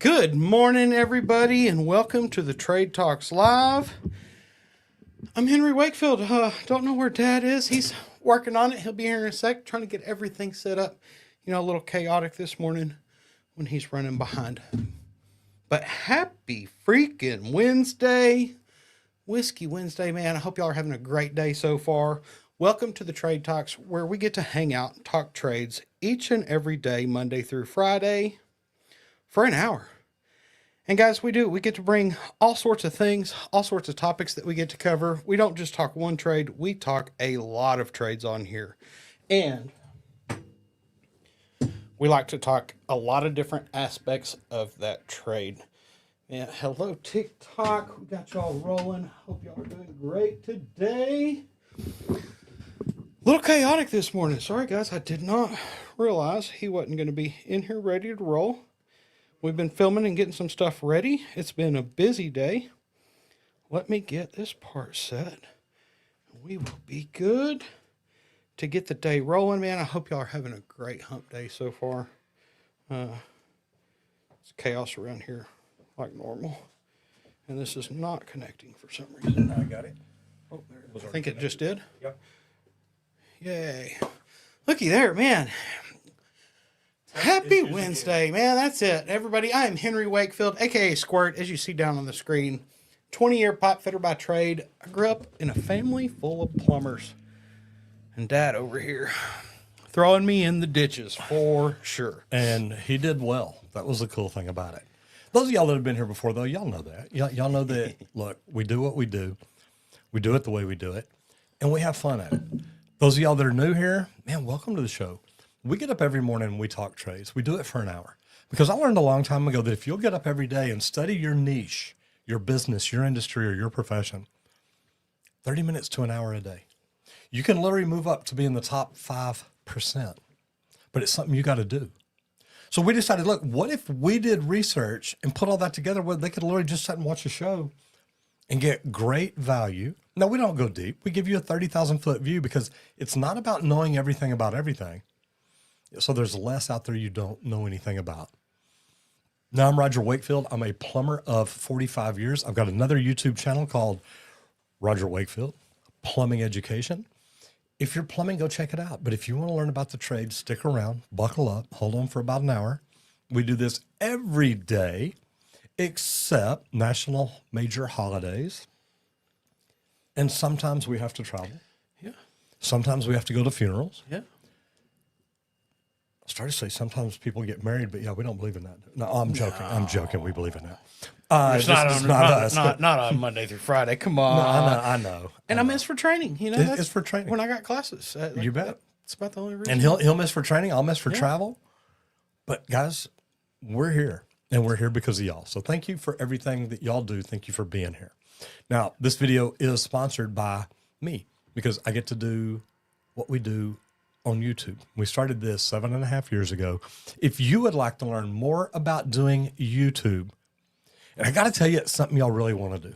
Good morning, everybody, and welcome to the Trade Talks Live. I'm Henry Wakefield. Don't know where Dad is. He's working on it. He'll be here in a sec, trying to get everything set up. You know, a little chaotic this morning when he's running behind. But happy freaking Wednesday. Whiskey Wednesday, man. I hope y'all are having a great day so far. Welcome to the Trade Talks, where we get to hang out and talk trades each and every day, Monday through Friday, for an hour. And guys, we get to bring all sorts of things, all sorts of topics that we get to cover. We don't just talk one trade, we talk a lot of trades on here. And we like to talk a lot of different aspects of that trade. Yeah, hello TikTok, we got y'all rolling. Hope y'all are doing great today. A little chaotic this morning. Sorry guys, I did not realize he wasn't going to be in here ready to roll. We've been filming and getting some stuff ready. It's been a busy day. Let me get this part set. We will be good to get the day rolling, man. I hope y'all are having a great hump day so far. It's chaos around here like normal. And this is not connecting for some reason. I got it. Oh, there it is. I think it just did. Yep. Yay. Looky there, man. Happy Wednesday, man. That's it. Everybody, I am Henry Wakefield, a.k.a. Squirt, as you see down on the screen. 20-year pipe fitter by trade. I grew up in a family full of plumbers. And Dad over here throwing me in the ditches for sure. And he did well. That was the cool thing about it. Those of y'all that have been here before, though, y'all know that. Y'all know that, look, we do what we do. We do it the way we do it. And we have fun at it. Those of y'all that are new here, man, welcome to the show. We get up every morning and we talk trades. We do it for an hour. Because I learned a long time ago that if you'll get up every day and study your niche, your business, your industry, or your profession, 30 minutes to an hour a day, you can literally move up to be in the top 5%. But it's something you got to do. So we decided, look, what if we did research and put all that together where they could literally just sit and watch a show and get great value? Now, we don't go deep. We give you a 30,000-foot view because it's not about knowing everything about everything. So there's less out there you don't know anything about. Now, I'm Roger Wakefield. I'm a plumber of 45 years. I've got another YouTube channel called Roger Wakefield, Plumbing Education. If you're plumbing, go check it out. But if you want to learn about the trade, stick around, buckle up, hold on for about an hour. We do this every day, except national major holidays. And sometimes we have to travel. Yeah. Sometimes we have to go to funerals. Yeah. I started to say sometimes people get married, but yeah, we don't believe in that. No, I'm joking. No. I'm joking. We believe in that. It's not on Monday through Friday. Come on. No, I know. And I miss for training. You know, it's for training. When I got classes. You bet. It's about the only reason. And he'll miss for training. I'll miss for travel. But guys, we're here. And we're here because of y'all. So thank you for everything that y'all do. Thank you for being here. Now, this video is sponsored by me because I get to do what we do on YouTube. We started this 7.5 years ago. If you would like to learn more about doing YouTube, and I got to tell you, it's something y'all really want to do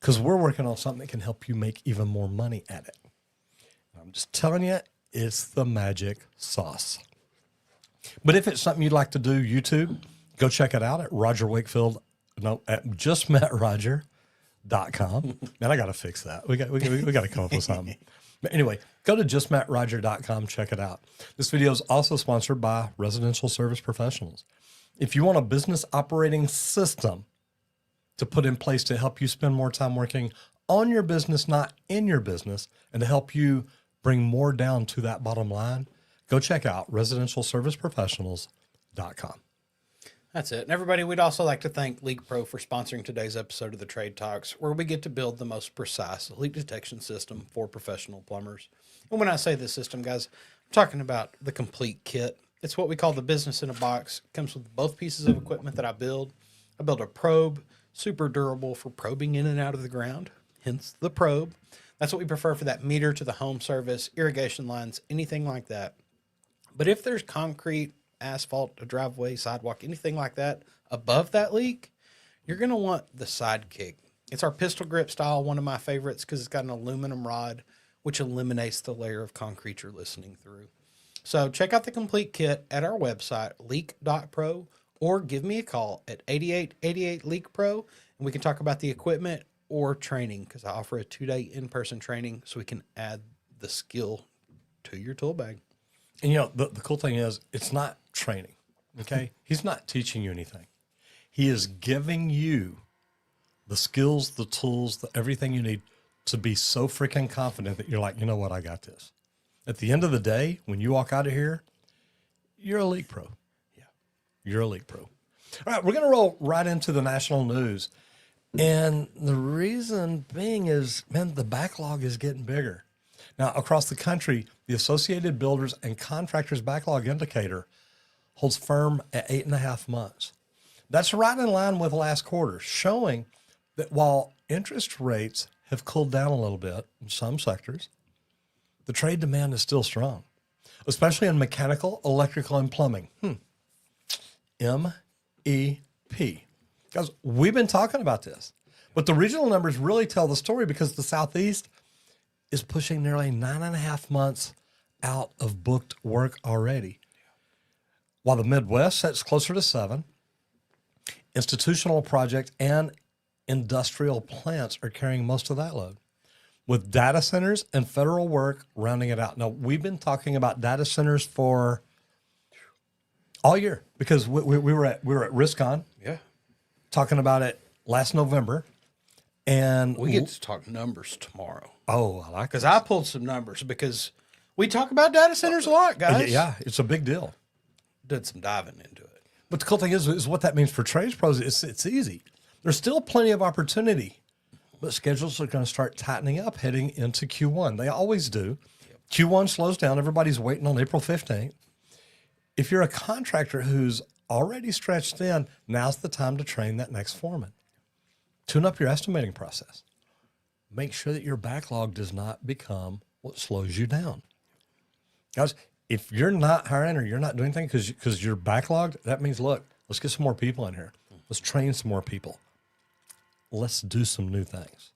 because we're working on something that can help you make even more money at it. I'm just telling you, it's the magic sauce. But if it's something you'd like to do YouTube, go check it out at at justmetroger.com. Man, I got to fix that. We got to come up with something. But anyway, go to justmetroger.com, check it out. This video is also sponsored by Residential Service Professionals. If you want a business operating system to put in place to help you spend more time working on your business, not in your business, and to help you bring more down to that bottom line, go check out residentialserviceprofessionals.com. That's it. And everybody, we'd also like to thank LeakPro for sponsoring today's episode of the Trade Talks, where we get to build the most precise leak detection system for professional plumbers. And when I say this system, guys, I'm talking about the complete kit. It's what we call the business in a box. It comes with both pieces of equipment that I build. I build a probe, super durable for probing in and out of the ground, hence the probe. That's what we prefer for that meter to the home service, irrigation lines, anything like that. But if there's concrete, asphalt, a driveway, sidewalk, anything like that above that leak, you're going to want the sidekick. It's our pistol grip style, one of my favorites because it's got an aluminum rod, which eliminates the layer of concrete you're listening through. So check out the complete kit at our website, leak.pro, or give me a call at 8888 LeakPro, and we can talk about the equipment or training, because I offer a 2-day in-person training so we can add the skill to your tool bag. And you know, the cool thing is it's not training. Okay. He's not teaching you anything. He is giving you the skills, the tools, everything you need to be so freaking confident that you're like, you know what? I got this. At the end of the day, when you walk out of here, you're a LeakPro. Yeah. You're a LeakPro. All right. We're going to roll right into the national news. And the reason being is, man, the backlog is getting bigger. Now, across the country, the Associated Builders and Contractors Backlog Indicator holds firm at 8.5 months. That's right in line with last quarter, showing that while interest rates have cooled down a little bit in some sectors, the trade demand is still strong, especially in mechanical, electrical, and plumbing. MEP. Guys, we've been talking about this, but the regional numbers really tell the story because the Southeast is pushing nearly 9.5 months out of booked work already, while the Midwest sits closer to 7. Institutional projects and industrial plants are carrying most of that load, with data centers and federal work rounding it out. Now, we've been talking about data centers for all year because we were at RISCON, talking about it last November, and We get to talk numbers tomorrow. oh, I like Because I pulled some numbers, because we talk about data centers a lot, guys. yeah, it's a big deal. Did some diving into it. But the cool thing is what that means for trades pros. It's easy. There's still plenty of opportunity, but schedules are going to start tightening up heading into Q1. They always do. Q1 slows down. Everybody's waiting on April 15th. If you're a contractor who's already stretched thin, now's the time to train that next foreman. Tune up your estimating process. Make sure that your backlog does not become what slows you down. Guys, if you're not hiring or you're not doing anything because you're backlogged, that means, look, let's get some more people in here. Let's train some more people. Let's do some new things.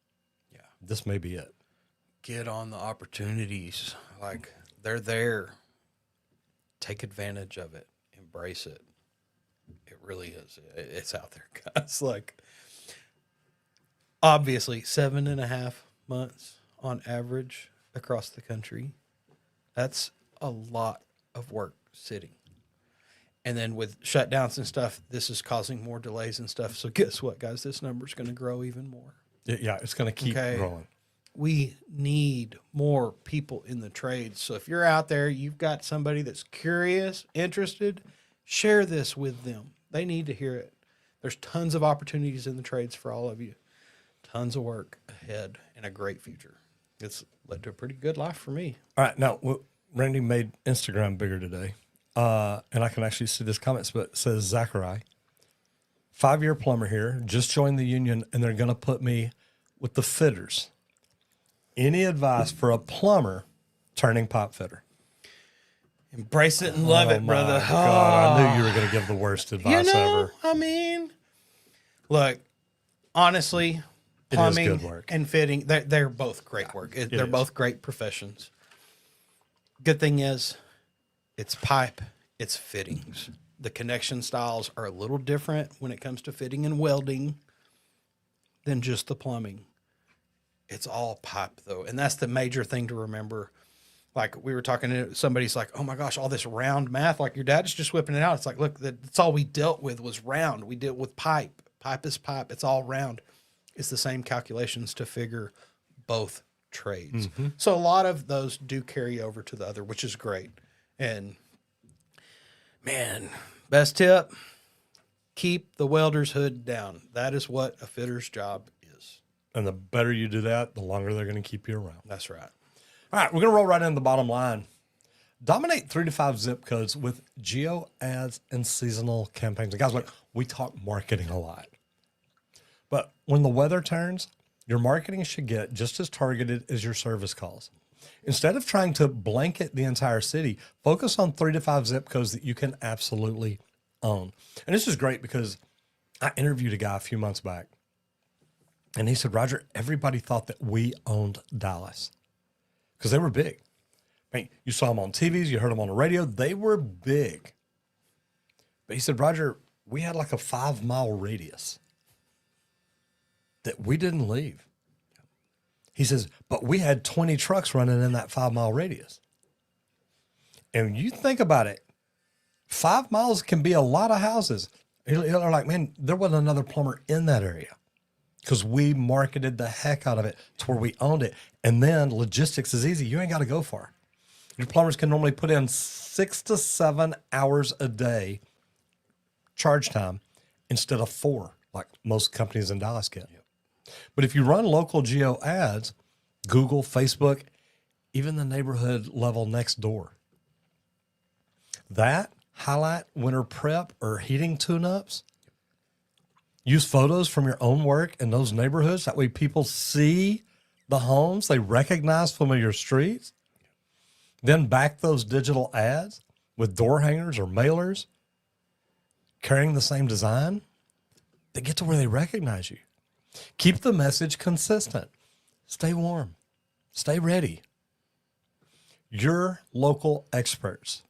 Yeah. This may be it. Get on the opportunities. Like, they're there. Take advantage of it. Embrace it. It really is. It's out there, guys. Like, obviously, 7.5 months on average across the country. That's a lot of work sitting. And then with shutdowns and stuff, this is causing more delays and stuff. So guess what, guys? This number's going to grow even more. Yeah, it's going to keep growing. We need more people in the trades. So if you're out there, you've got somebody that's curious, interested, share this with them. They need to hear it. There's tons of opportunities in the trades for all of you. Tons of work ahead and a great future. It's led to a pretty good life for me. All right. Now, Randy made Instagram bigger today. And I can actually see this comment, but it says, Zachary, 5-year plumber here, just joined the union, and they're going to put me with the fitters. Any advice for a plumber turning pipe fitter? Embrace it and love it, brother. God, I knew you were going to give the worst advice ever. I mean, look, honestly, plumbing good work. and fitting, they're both great work. They're both great professions. Good thing is, it's pipe, it's fittings. The connection styles are a little different when it comes to fitting and welding than just the plumbing. It's all pipe, though. And that's the major thing to remember. Like, we were talking to somebody's like, oh my gosh, all this round math. Like, your dad is just whipping it out. It's like, look, that's all we dealt with was round. We dealt with pipe. Pipe is pipe. It's all round. It's the same calculations to figure both trades. Mm-hmm. So a lot of those do carry over to the other, which is great. And, man, best tip, keep the welder's hood down. That is what a fitter's job is. And the better you do that, the longer they're going to keep you around. That's right. All right, we're going to roll right into the bottom line. Dominate 3 to 5 zip codes with geo ads and seasonal campaigns. And guys, look, we talk marketing a lot. But when the weather turns, your marketing should get just as targeted as your service calls. Instead of trying to blanket the entire city, focus on 3 to 5 zip codes that you can absolutely own. And this is great because I interviewed a guy a few months back, and he said, Roger, everybody thought that we owned Dallas because they were big. I mean, you saw them on TVs, you heard them on the radio. They were big. But he said, Roger, we had like a 5-mile radius that we didn't leave. He says, but we had 20 trucks running in that 5-mile radius. And you think about it, 5 miles can be a lot of houses. They're like, man, there wasn't another plumber in that area because we marketed the heck out of it to where we owned it. And then logistics is easy. You ain't got to go far. Your plumbers can normally put in 6 to 7 hours a day charge time instead of 4, like most companies in Dallas get. But if you run local geo ads, Google, Facebook, even the neighborhood level next door, that highlight winter prep or heating tune-ups, use photos from your own work in those neighborhoods. That way people see the homes, they recognize familiar streets. Then back those digital ads with door hangers or mailers carrying the same design. They get to where they recognize you. Keep the message consistent. Stay warm. Stay ready. Your local experts.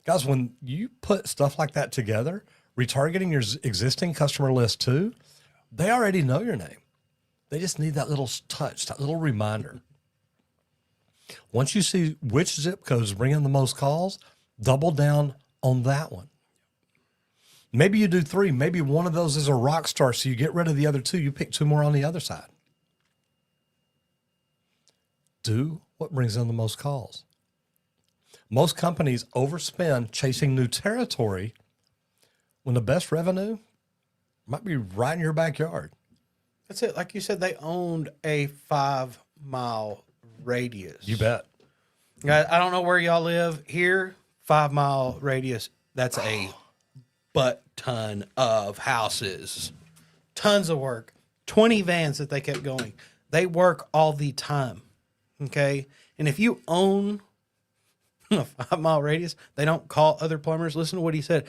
Guys, when you put stuff like that together, retargeting your existing customer list too, they already know your name. They just need that little touch, that little reminder. Once you see which zip codes bring in the most calls, double down on that one. Maybe you do 3. Maybe one of those is a rock star, so you get rid of the other 2. You pick 2 more on the other side. Do what brings in the most calls. Most companies overspend chasing new territory when the best revenue might be right in your backyard. That's it. Like you said, they owned a 5-mile radius. You bet. I don't know where y'all live here. 5-mile radius. That's a butt ton of houses. Tons of work. 20 vans that they kept going. They work all the time. Okay. And if you own a 5-mile radius, they don't call other plumbers. Listen to what he said.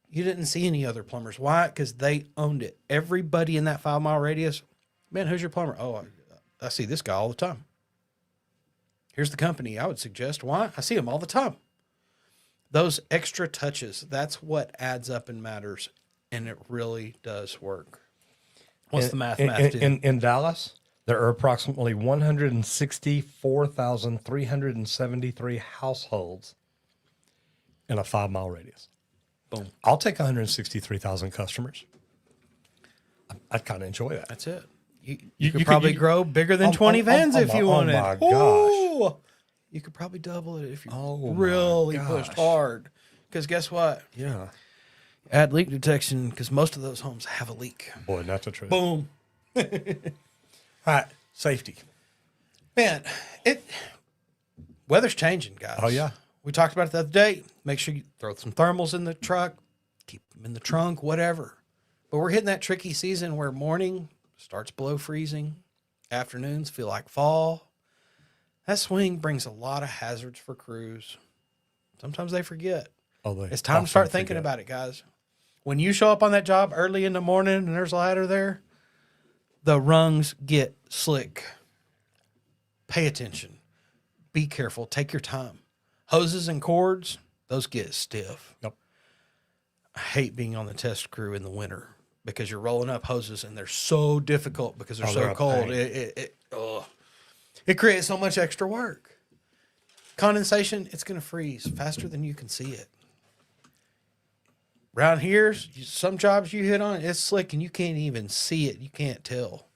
You didn't see any other plumbers. Why? Because they owned it. Everybody in that 5-mile radius, man, who's your plumber? Oh, I see this guy all the time. Here's the company I would suggest. Why? I see them all the time. Those extra touches, that's what adds up and matters, and it really does work. What's the math? In Dallas, there are approximately 164,373 households in a 5-mile radius. Boom. I'll take 163,000 customers. I'd kind of enjoy that. That's it. You could probably grow bigger than 20 vans if you wanted. Oh, my gosh. You could probably double it if you Oh, really my pushed gosh. hard. Because guess what? Yeah. Add leak detection because most of those homes have a leak. Boy, not the truth. Boom. All right. Safety. Man, weather's changing, guys. Oh, yeah. We talked about it the other day. Make sure you throw some thermals in the truck, keep them in the trunk, whatever. But we're hitting that tricky season where morning starts below freezing, afternoons feel like fall. That swing brings a lot of hazards for crews. Sometimes they forget. It's time to start thinking about it, guys. When you show up on that job early in the morning and there's a ladder there, the rungs get slick. Pay attention. Be careful. Take your time. Hoses and cords, those get stiff. Yep. I hate being on the test crew in the winter because you're rolling up hoses and they're so difficult because they're so they're a cold. pain. It creates so much extra work. Condensation, it's going to freeze faster than you can see it. Around here, some jobs you hit on, it's slick and you can't even see it. You can't tell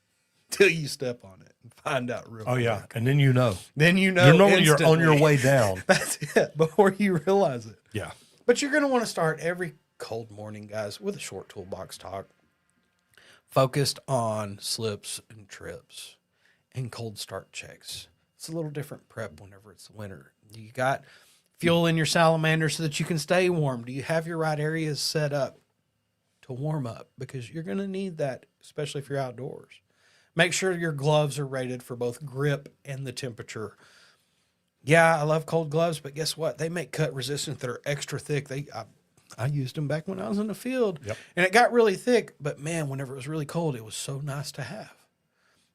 till you step on it and find out real quick. Oh, yeah. And then you know. Then you know. You're normally instantly. on your way down. That's it, before you realize it. Yeah. But you're going to want to start every cold morning, guys, with a short toolbox talk focused on slips and trips and cold start checks. It's a little different prep whenever it's winter. You got fuel in your salamander so that you can stay warm. Do you have your right areas set up to warm up? Because you're going to need that, especially if you're outdoors. Make sure your gloves are rated for both grip and the temperature. Yeah, I love cold gloves, but guess what? They make cut resistant that are extra thick. I used them back when I was in the field, Yep. and it got really thick. But man, whenever it was really cold, it was so nice to have.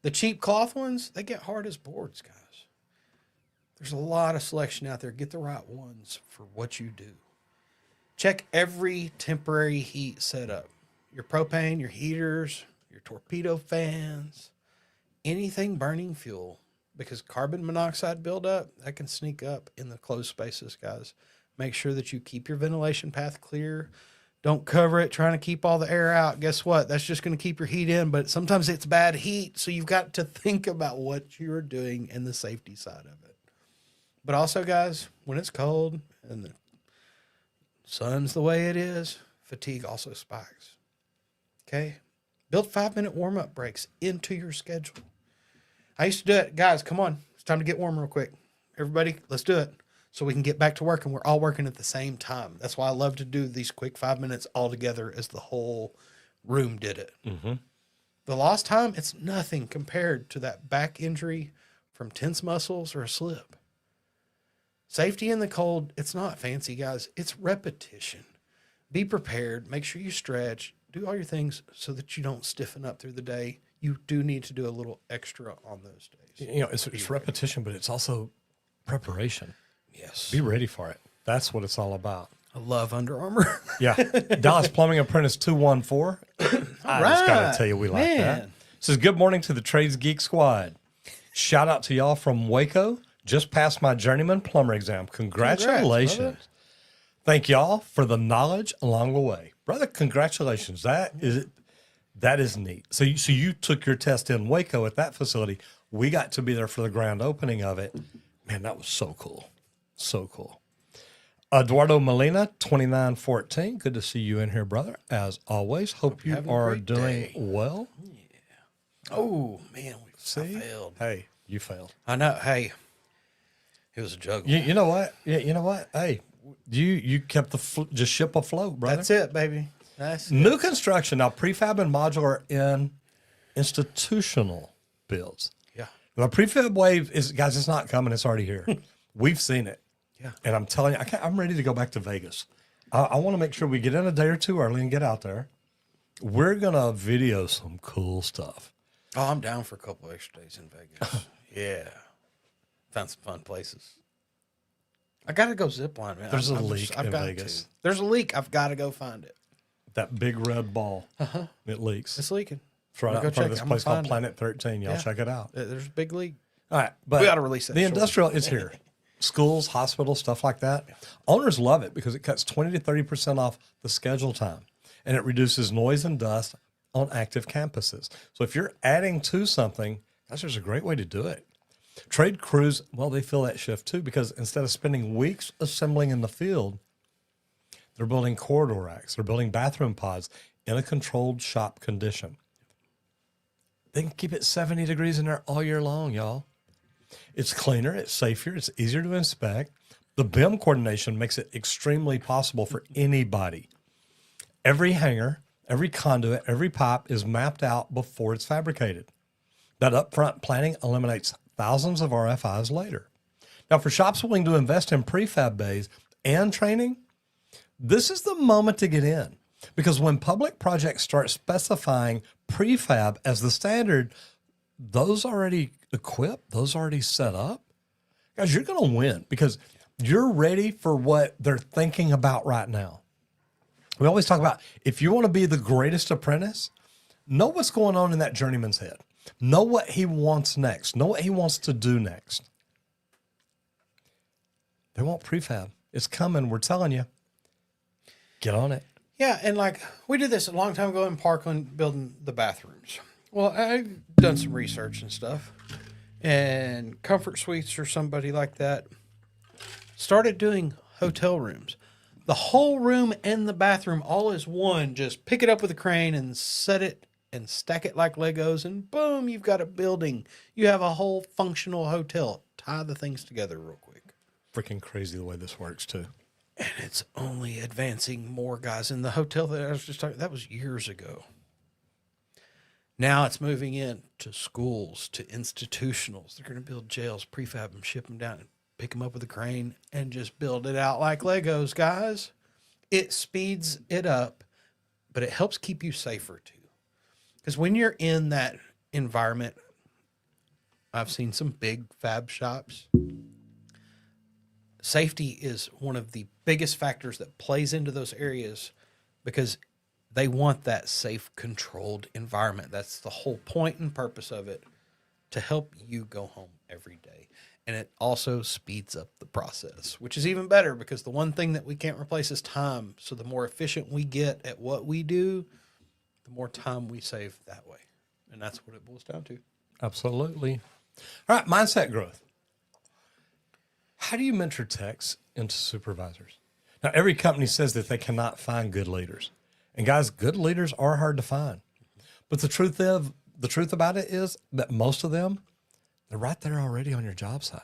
The cheap cloth ones, they get hard as boards, guys. There's a lot of selection out there. Get the right ones for what you do. Check every temporary heat setup. your propane, your heaters, your torpedo fans, anything burning fuel, because carbon monoxide buildup, that can sneak up in the closed spaces, guys. Make sure that you keep your ventilation path clear. Don't cover it trying to keep all the air out. Guess what? That's just going to keep your heat in, but sometimes it's bad heat, so you've got to think about what you're doing and the safety side of it. But also, guys, when it's cold and the sun's the way it is, fatigue also spikes. Okay? Build 5-minute warm-up breaks into your schedule. I used to do it. Guys, come on. It's time to get warm real quick. Everybody, let's do it so we can get back to work and we're all working at the same time. That's why I love to do these quick 5 minutes all together as the whole room did it. Mm-hmm. The lost time, it's nothing compared to that back injury from tense muscles or a slip. Safety in the cold, it's not fancy, guys. It's repetition. Be prepared. Make sure you stretch. Do all your things so that you don't stiffen up through the day. You do need to do a little extra on those days. You know, it's repetition, but it's also preparation. Yes. Be ready for it. That's what it's all about. I love Under Armour. Yeah. Dallas Plumbing Apprentice 214. I just got to tell you, we like that. Says, good morning to the Trades Geek Squad. Shout out to y'all from Waco. Just passed my journeyman plumber exam. Congratulations. Congrats, thank y'all for the knowledge along the way. Brother, congratulations. That is neat. So you took your test in Waco at that facility. We got to be there for the grand opening of it. Man, that was so cool. So cool. Eduardo Molina, 2914. Good to see you in here, brother. As always, hope you are doing well. Yeah. Oh, man. I failed. Hey, you failed. I know. Hey, it was a juggle. You know what? Yeah, you know what? Hey, you kept just ship afloat, brother. That's it, baby. That's New construction. Now, prefab and modular in institutional builds. Yeah. The prefab wave is, guys, it's not coming. It's already here. We've seen it. Yeah. And I'm telling you, I'm ready to go back to Vegas. I want to make sure we get in a day or two early and get out there. We're going to video some cool stuff. Oh, I'm down for a couple extra days in Vegas. Yeah. Found some fun places. I got to go zip line, man. There's a leak in Vegas. There's a leak. I've got to go find it. That big red ball. It leaks. It's leaking. It's right Go in front of check this it. place I'm called gonna Planet 13. Y'all check it out. There's a big leak. All right. But We ought to release that the short. industrial is here. Schools, hospitals, stuff like that. Owners love it because it cuts 20 to 30% off the schedule time, and it reduces noise and dust on active campuses. So if you're adding to something, that's just a great way to do it. Trade crews, well, they fill that shift too because instead of spending weeks assembling in the field, they're building corridor racks. They're building bathroom pods in a controlled shop condition. They can keep it 70 degrees in there all year long, y'all. It's cleaner, it's safer, it's easier to inspect. The BIM coordination makes it extremely possible for anybody. Every hanger, every conduit, every pipe is mapped out before it's fabricated. That upfront planning eliminates thousands of RFIs later. Now, for shops willing to invest in prefab bays and training, this is the moment to get in. Because when public projects start specifying prefab as the standard, those already equipped, those already set up, guys, you're going to win because you're ready for what they're thinking about right now. We always talk about if you want to be the greatest apprentice, know what's going on in that journeyman's head. Know what he wants next. Know what he wants to do next. They want prefab. It's coming. We're telling you. Get on it. Yeah, and like we did this a long time ago in Parkland building the bathrooms. Well, I've done some research and stuff, and Comfort Suites or somebody like that started doing hotel rooms. The whole room and the bathroom all is one. Just pick it up with a crane and set it and stack it like Legos, and boom, you've got a building. You have a whole functional hotel. Tie the things together real quick. Freaking crazy the way this works, too. And it's only advancing more, guys. In the hotel that I was just talking, that was years ago. Now it's moving in to schools, to institutionals. They're going to build jails, prefab them, ship them down, and pick them up with a crane, and just build it out like Legos, guys. It speeds it up, but it helps keep you safer, too. Because when you're in that environment, I've seen some big fab shops. Safety is one of the biggest factors that plays into those areas because They want that safe, controlled environment. That's the whole point and purpose of it, to help you go home every day. And it also speeds up the process, which is even better because the one thing that we can't replace is time. So the more efficient we get at what we do, the more time we save that way. And that's what it boils down to. Absolutely. All right, mindset growth. How do you mentor techs into supervisors? Now, every company says that they cannot find good leaders. And guys, good leaders are hard to find. But the truth about it is that most of them, they're right there already on your job site.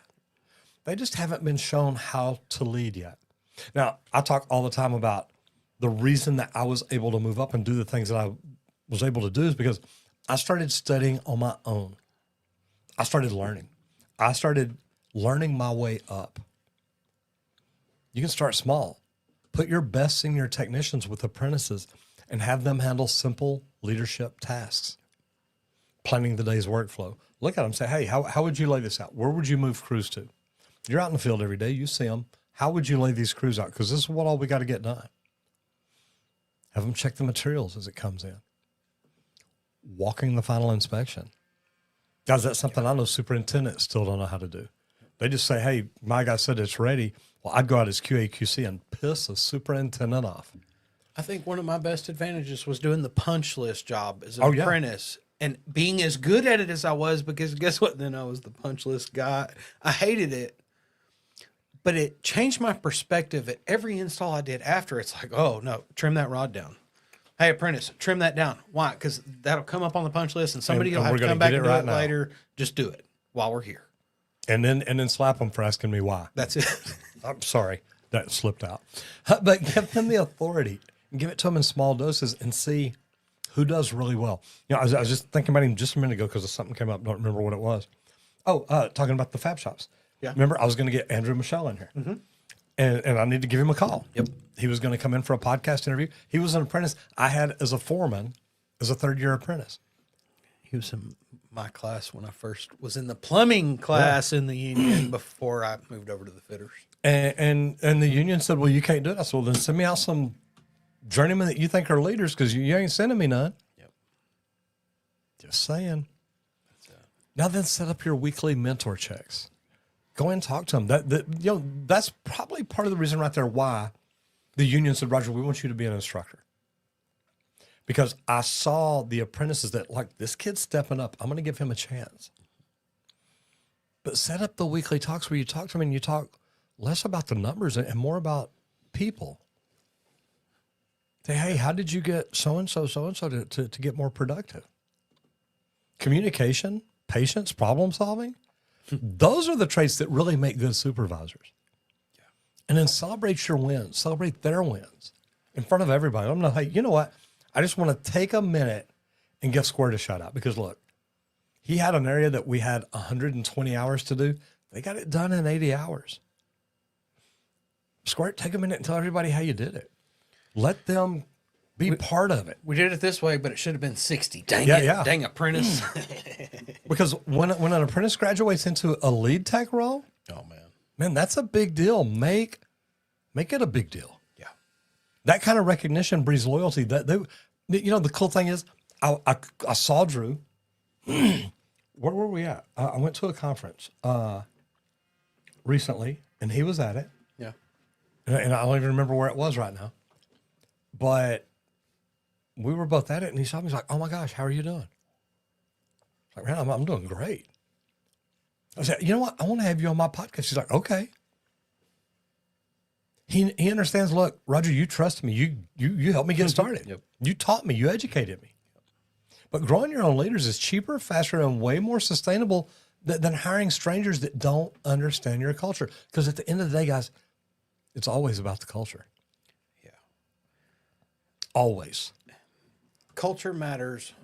They just haven't been shown how to lead yet. Now, I talk all the time about the reason that I was able to move up and do the things that I was able to do is because I started studying on my own. I started learning. I started learning my way up. You can start small. Put your best senior technicians with apprentices and have them handle simple leadership tasks. Planning the day's workflow. Look at them and say, hey, how would you lay this out? Where would you move crews to? You're out in the field every day. You see them. How would you lay these crews out? Because this is what all we got to get done. Have them check the materials as it comes in. Walking the final inspection. Guys, that's something I know superintendents still don't know how to do. They just say, hey, my guy said it's ready. Well, I'd go out as QA, QC and piss a superintendent off. I think one of my best advantages was doing the punch list job as an apprentice and being as good at it as I was, because guess what? Then I was the punch list guy. I hated it, but it changed my perspective at every install I did after. It's like, oh no, trim that rod down. Hey, apprentice, trim that down. Why? Because that'll come up on the punch list and somebody will have to come back and do it later. Just do it while we're here. And then slap them for asking me why. That's it. I'm sorry. That slipped out. But give them the authority and give it to them in small doses and see who does really well. You know, I was just thinking about him just a minute ago because something came up. Don't remember what it was. Oh, talking about the fab shops. Yeah. Remember, I was going to get Andrew Michelle in here. Mm-hmm. And I need to give him a call. Yep. He was going to come in for a podcast interview. He was an apprentice I had as a foreman, as a third-year apprentice. He was in my class when I first was in the plumbing class in the union before I moved over to the fitters. And the union said, well, you can't do it. I said, well, then send me out some journeymen that you think are leaders because you ain't sending me none. Yep. Just saying. Now then set up your weekly mentor checks. Go and talk to them. That's probably part of the reason right there why the union said, Roger, we want you to be an instructor. Because I saw the apprentices that, like, this kid's stepping up. I'm going to give him a chance. But set up the weekly talks where you talk to them and you talk less about the numbers and more about people. Say, hey, how did you get so-and-so to get more productive? Communication, patience, problem solving. Those are the traits that really make good supervisors. Yeah. And then celebrate your wins, celebrate their wins in front of everybody. I'm not, hey, you know what? I just want to take a minute and give Squirt a shout out because look, he had an area that we had 120 hours to do. They got it done in 80 hours. Squirt, take a minute and tell everybody how you did it. Let them be part of it. We did it this way, but it should have been 60. Dang it. Yeah. Dang apprentice. Because when an apprentice graduates into a lead tech role, oh man, that's a big deal. Make it a big deal. Yeah. That kind of recognition breeds loyalty. The cool thing is I saw Drew. Where were we at? I went to a conference recently and he was at it. Yeah. And I don't even remember where it was right now. But we were both at it, and he saw me. He's like, "Oh my gosh, how are you doing?" I'm like, "Man, I'm doing great." I said, "You know what? I want to have you on my podcast." He's like, "Okay." He understands. Look, Roger, you trust me. You helped me get started. Yep. You taught me. You educated me. But growing your own leaders is cheaper, faster, and way more sustainable than hiring strangers that don't understand your culture. Because at the end of the day, guys, it's always about the culture. Always. Culture matters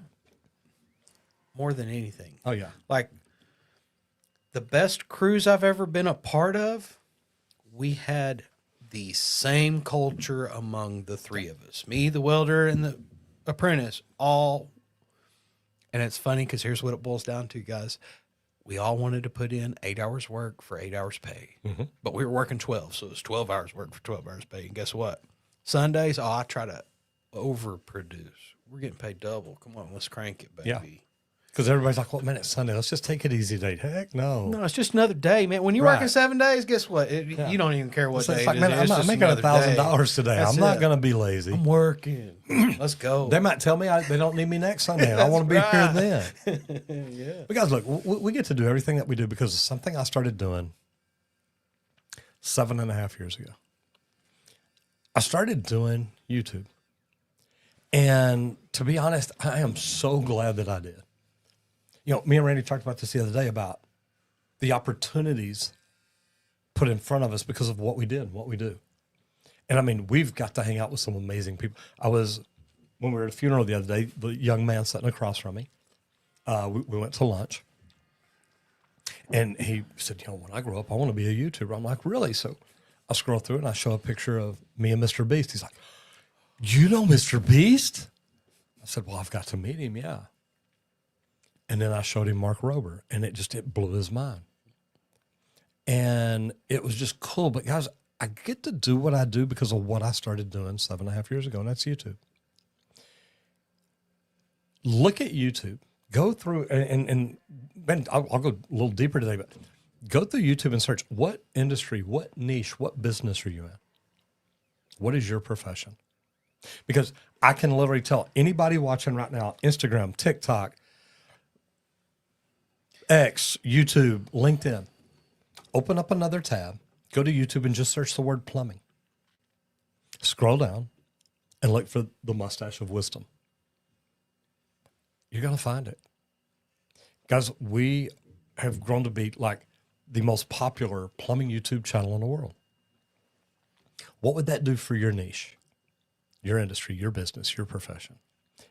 more than anything. Oh, yeah. Like, the best crews I've ever been a part of, we had the same culture among the three of us. Me, the welder, and the apprentice, all. And it's funny because here's what it boils down to, guys. We all wanted to put in 8 hours work for 8 hours pay. Mm-hmm. But we were working 12, so it was 12 hours work for 12 hours pay. And guess what? Sundays, I try to overproduce. We're getting paid double. Come on, let's crank it, baby. Yeah. Because everybody's like, well, man, it's Sunday. Let's just take it easy today. Heck no. No, it's just another day, man. When you're Right. working 7 days, guess what? You don't even care what So day it's like, it man, is. I'm It's not just making another day. $1,000 today. That's I'm not it. going to be lazy. I'm working. Let's go. They might tell me they don't need me next Sunday. I want to be right. here then. Yeah. But guys, look, we get to do everything that we do because of something I started doing 7.5 years ago. I started doing YouTube. And to be honest, I am so glad that I did. You know, me and Randy talked about this the other day about the opportunities put in front of us because of what we did, what we do. And I mean, we've got to hang out with some amazing people. When we were at a funeral the other day, the young man sitting across from me, we went to lunch. And he said, you know, when I grow up, I want to be a YouTuber. I'm like, really? So I scroll through it and I show a picture of me and Mr. Beast. He's like, you know Mr. Beast? I said, well, I've got to meet him, yeah. And then I showed him Mark Rober, and it blew his mind. And it was just cool. But guys, I get to do what I do because of what I started doing 7.5 years ago, and that's YouTube. Look at YouTube. Go through, and I'll go a little deeper today, but go through YouTube and search what industry, what niche, what business are you in? What is your profession? Because I can literally tell anybody watching right now, Instagram, TikTok, X, YouTube, LinkedIn, open up another tab, go to YouTube and just search the word plumbing. Scroll down and look for the mustache of wisdom. You're going to find it. Guys, we have grown to be like the most popular plumbing YouTube channel in the world. What would that do for your niche, your industry, your business, your profession,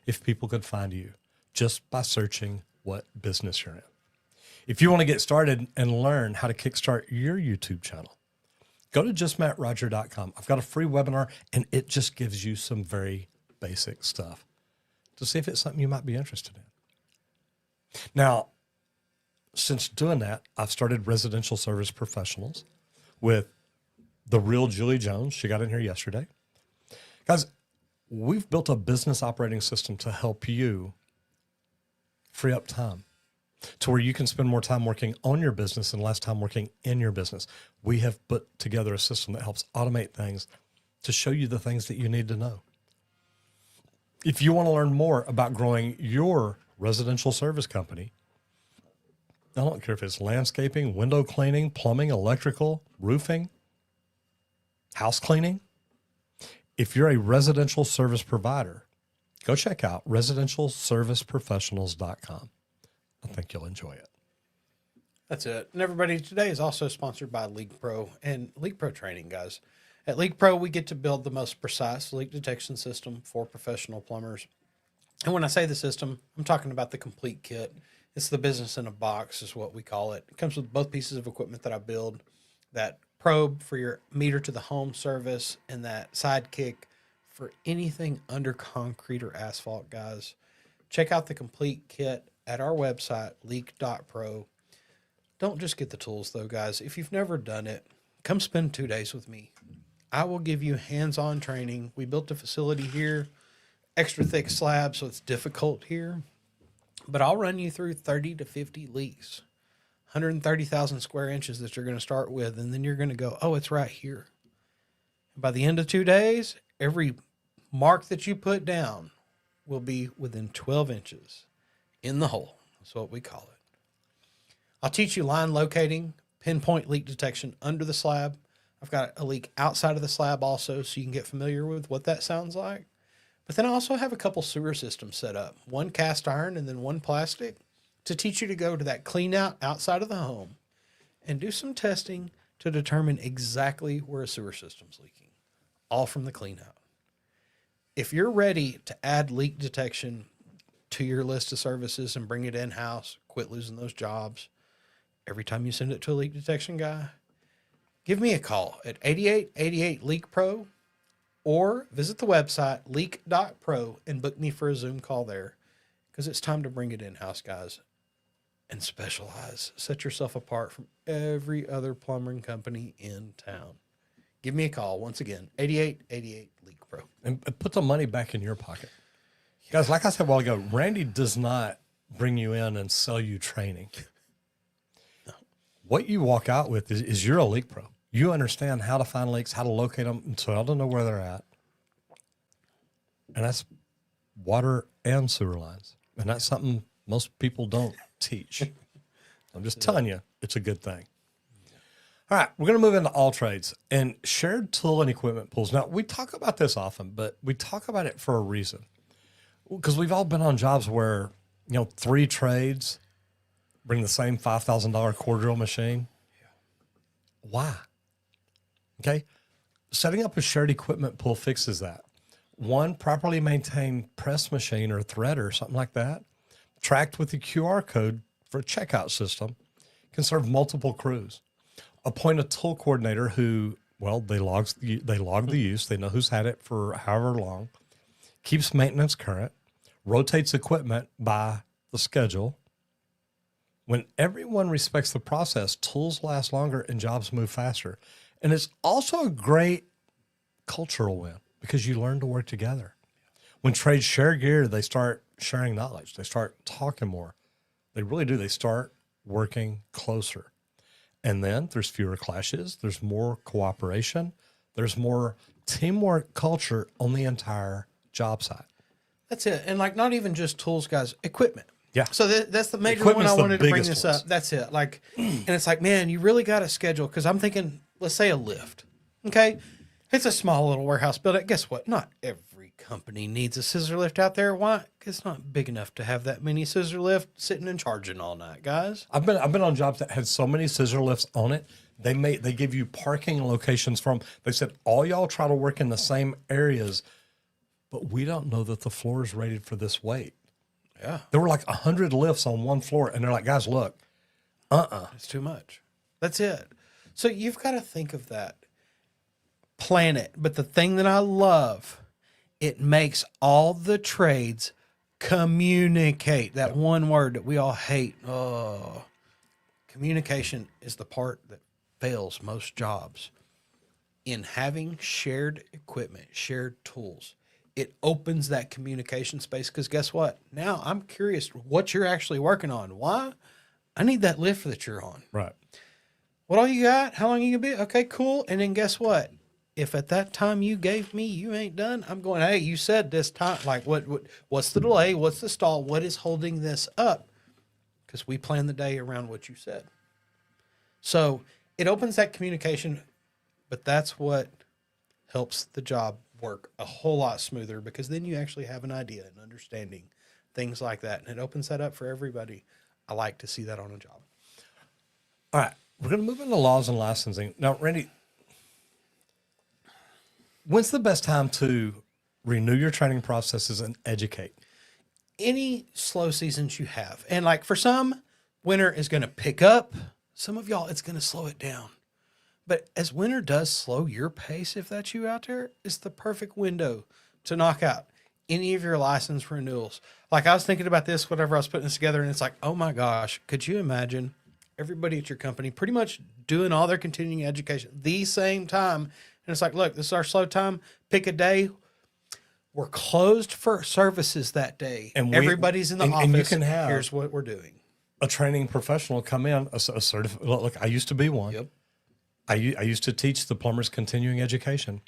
if people could find you just by searching what business you're in? If you want to get started and learn how to kickstart your YouTube channel, go to justmattroger.com. I've got a free webinar, and it just gives you some very basic stuff to see if it's something you might be interested in. Now, since doing that, I've started Residential Service Professionals with the real Julie Jones. She got in here yesterday. Guys, we've built a business operating system to help you free up time to where you can spend more time working on your business and less time working in your business. We have put together a system that helps automate things to show you the things that you need to know. If you want to learn more about growing your residential service company, I don't care if it's landscaping, window cleaning, plumbing, electrical, roofing, house cleaning. If you're a residential service provider, go check out residentialserviceprofessionals.com. I think you'll enjoy it. That's it. And everybody, today is also sponsored by LeakPro and LeakPro training, guys. At LeakPro, we get to build the most precise leak detection system for professional plumbers. And when I say the system, I'm talking about the complete kit. It's the business in a box is what we call it. It comes with both pieces of equipment that I build, that probe for your meter to the home service and that sidekick for anything under concrete or asphalt, guys. Check out the complete kit at our website, leak.pro. Don't just get the tools, though, guys. If you've never done it, come spend 2 days with me. I will give you hands-on training. We built a facility here, extra thick slab, so it's difficult here. But I'll run you through 30 to 50 leaks, 130,000 square inches that you're going to start with, and then you're going to go, oh, it's right here. By the end of 2 days, every mark that you put down will be within 12 inches in the hole. That's what we call it. I'll teach you line locating, pinpoint leak detection under the slab. I've got a leak outside of the slab also, so you can get familiar with what that sounds like. But then I also have a couple sewer systems set up, one cast iron and then one plastic, to teach you to go to that clean out outside of the home and do some testing to determine exactly where a sewer system's leaking, all from the clean out. If you're ready to add leak detection to your list of services and bring it in-house, quit losing those jobs every time you send it to a leak detection guy, give me a call at 8888 Leak Pro or visit the website leak.pro and book me for a Zoom call there, because it's time to bring it in-house, guys, and specialize. Set yourself apart from every other plumbing company in town. Give me a call once again, 8888 Leak Pro. LeakPro. And put the money back in your pocket. Guys, like I said a while ago, Randy does not bring you in and sell you training. No. What you walk out with is you're a leak pro. You understand how to find leaks, how to locate them, and so I don't know where they're at. And that's water and sewer lines. And that's something most people don't teach. I'm just telling you, it's a good thing. All right, we're going to move into all trades and shared tool and equipment pools. Now, we talk about this often, but we talk about it for a reason. Because we've all been on jobs where, 3 trades bring the same $5,000 core drill machine. Why? Okay. Setting up a shared equipment pool fixes that. One, properly maintained press machine or threader or something like that, tracked with the QR code for a checkout system, can serve multiple crews. Appoint a tool coordinator who, they log the use. They know who's had it for however long, keeps maintenance current, rotates equipment by the schedule. When everyone respects the process, tools last longer and jobs move faster. And it's also a great cultural win because you learn to work together. When trades share gear, they start sharing knowledge. They start talking more. They really do. They start working closer. And then there's fewer clashes. There's more cooperation. There's more teamwork culture on the entire job site. That's it. And not even just tools, guys, equipment. Yeah. So that's the major one I wanted to bring this up. That's it. And it's man, you really got to schedule. Cause I'm thinking, let's say a lift. Okay. It's a small little warehouse building. Guess what? Not every company needs a scissor lift out there. Why? Cause it's not big enough to have that many scissor lift sitting and charging all night, guys. I've been on jobs that had so many scissor lifts on it. They give you parking locations from, they said, all y'all try to work in the same areas, but we don't know that the floor is rated for this weight. Yeah. There were 100 lifts on one floor, and they're like, guys, look, it's too much. That's it. So you've got to think of that. Plan it. But the thing that I love, it makes all the trades communicate. That one word that we all hate. Oh, communication is the part that fails most jobs. In having shared equipment, shared tools, it opens that communication space because guess what? Now I'm curious what you're actually working on. Why? I need that lift that you're on. right. What all you got? How long you gonna be? Okay, cool. And then guess what? If at that time you gave me, you ain't done, I'm going, hey, you said this time, what's the delay? What's the stall? What is holding this up? Because we plan the day around what you said. So it opens that communication, but that's what helps the job work a whole lot smoother because then you actually have an idea and understanding things like that. And it opens that up for everybody. I like to see that on a job. All right. We're going to move into laws and licensing. Now, Randy, when's the best time to renew your training processes and educate? Any slow seasons you have. And for some, winter is going to pick up. Some of y'all, it's going to slow it down. But as winter does slow your pace, if that's you out there, it's the perfect window to knock out any of your license renewals. I was thinking about this, whenever I was putting this together, and it's oh my gosh, could you imagine everybody at your company pretty much doing all their continuing education the same time? And it's look, this is our slow time. Pick a day. We're closed for services that day. And everybody's in the office. And you can have here's what we're doing. A training professional come in, a certified. Look, I used to be one. Yep. I used to teach the plumbers continuing education.